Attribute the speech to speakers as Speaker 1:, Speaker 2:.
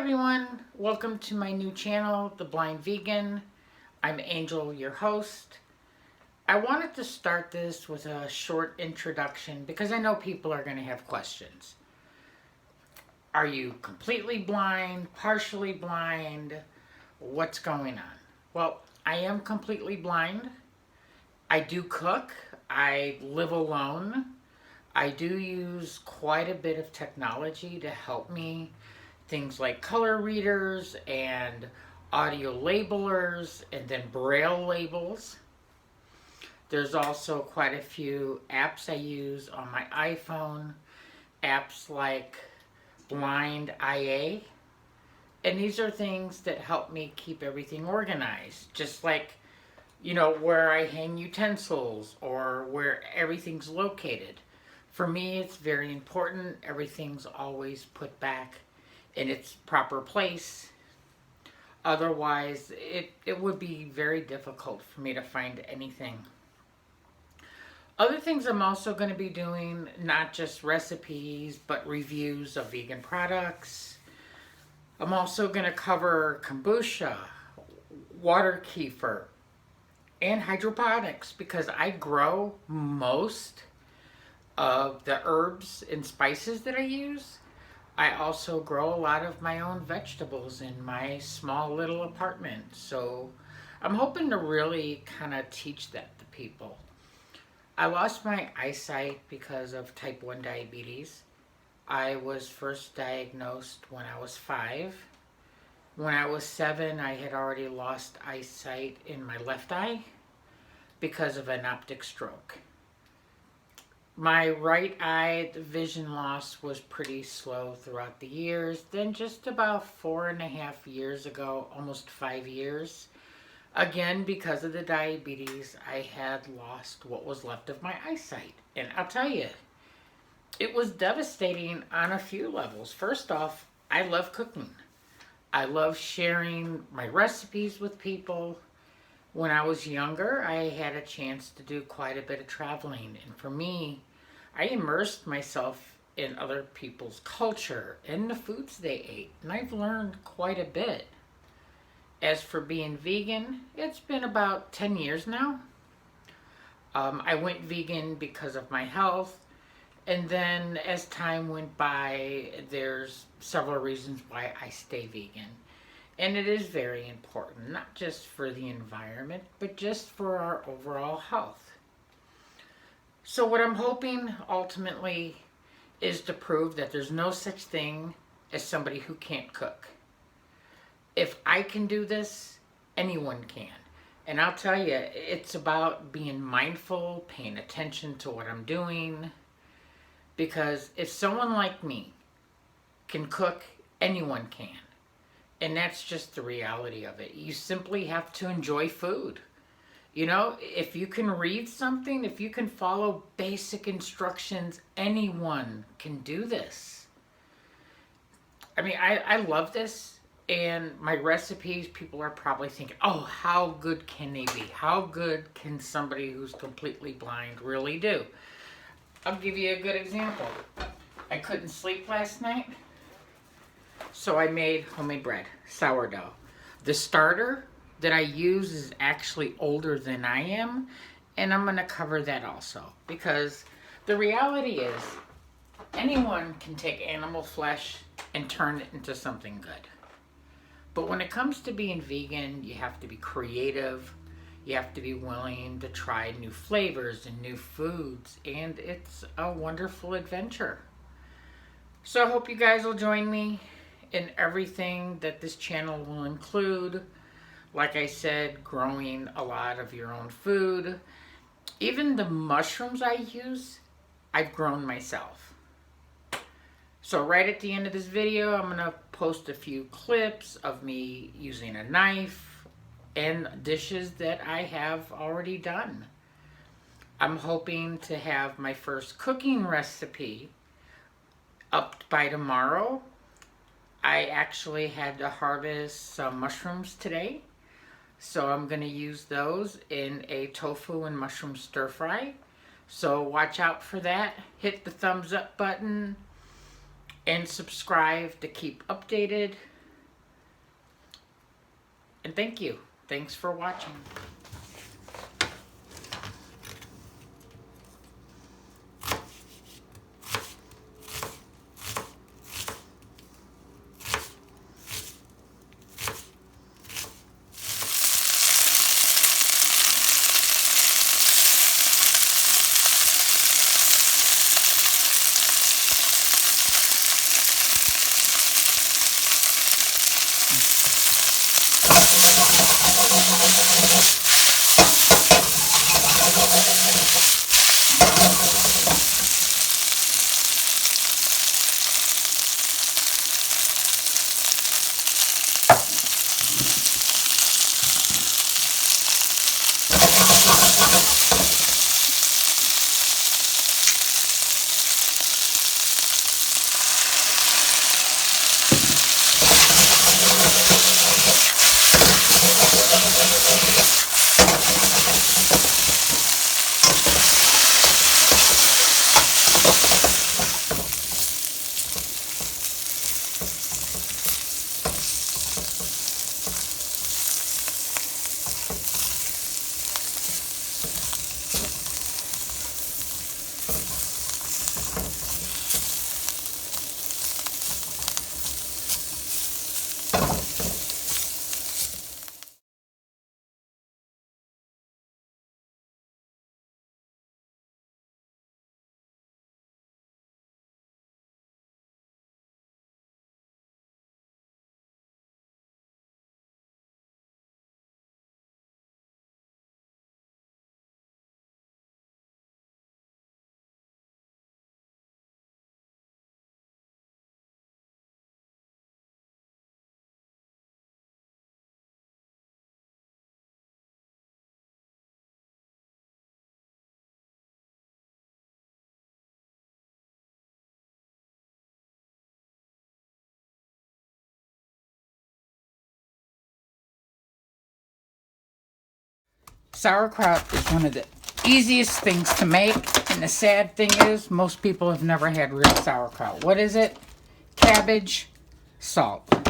Speaker 1: everyone, welcome to my new channel, The Blind Vegan. I'm Angel, your host. I wanted to start this with a short introduction because I know people are going to have questions. Are you completely blind, partially blind? What's going on? Well, I am completely blind. I do cook. I live alone. I do use quite a bit of technology to help me. Things like color readers and audio labelers and then braille labels. There's also quite a few apps I use on my iPhone. Apps like Blind IA. And these are things that help me keep everything organized. Just like, where I hang utensils or where everything's located. For me, it's very important. Everything's always put back in its proper place. Otherwise, it would be very difficult for me to find anything. Other things I'm also going to be doing, not just recipes, but reviews of vegan products. I'm also going to cover kombucha, water kefir, and hydroponics because I grow most of the herbs and spices that I use. I also grow a lot of my own vegetables in my small little apartment. So I'm hoping to really kind of teach that to people. I lost my eyesight because of type 1 diabetes. I was first diagnosed when I was 5. When I was 7, I had already lost eyesight in my left eye because of an optic stroke. My right eye vision loss was pretty slow throughout the years. Then just about 4.5 years ago, almost 5 years, again because of the diabetes, I had lost what was left of my eyesight. And I'll tell you, it was devastating on a few levels. First off, I love cooking. I love sharing my recipes with people. When I was younger, I had a chance to do quite a bit of traveling. And for me, I immersed myself in other people's culture and the foods they ate. And I've learned quite a bit. As for being vegan, it's been about 10 years now. I went vegan because of my health. And then as time went by, there's several reasons why I stay vegan. And it is very important, not just for the environment, but just for our overall health. So what I'm hoping ultimately is to prove that there's no such thing as somebody who can't cook. If I can do this, anyone can. And I'll tell you, it's about being mindful, paying attention to what I'm doing. Because if someone like me can cook, anyone can. And that's just the reality of it. You simply have to enjoy food. If you can read something, if you can follow basic instructions, anyone can do this. I mean, I love this. And my recipes, people are probably thinking, oh, how good can they be? How good can somebody who's completely blind really do? I'll give you a good example. I couldn't sleep last night. So I made homemade bread, sourdough. The starter that I use is actually older than I am, and I'm going to cover that also. Because the reality is, anyone can take animal flesh and turn it into something good. But when it comes to being vegan, you have to be creative. You have to be willing to try new flavors and new foods, and it's a wonderful adventure. So I hope you guys will join me in everything that this channel will include. Like I said, growing a lot of your own food. Even the mushrooms I use, I've grown myself. So right at the end of this video, I'm going to post a few clips of me using a knife and dishes that I have already done. I'm hoping to have my first cooking recipe up by tomorrow. I actually had to harvest some mushrooms today, so I'm going to use those in a tofu and mushroom stir fry. So watch out for that. Hit the thumbs up button and subscribe to keep updated. And thank you. Thanks for watching. Sauerkraut is one of the easiest things to make, and the sad thing is most people have never had real sauerkraut. What is it? Cabbage, salt.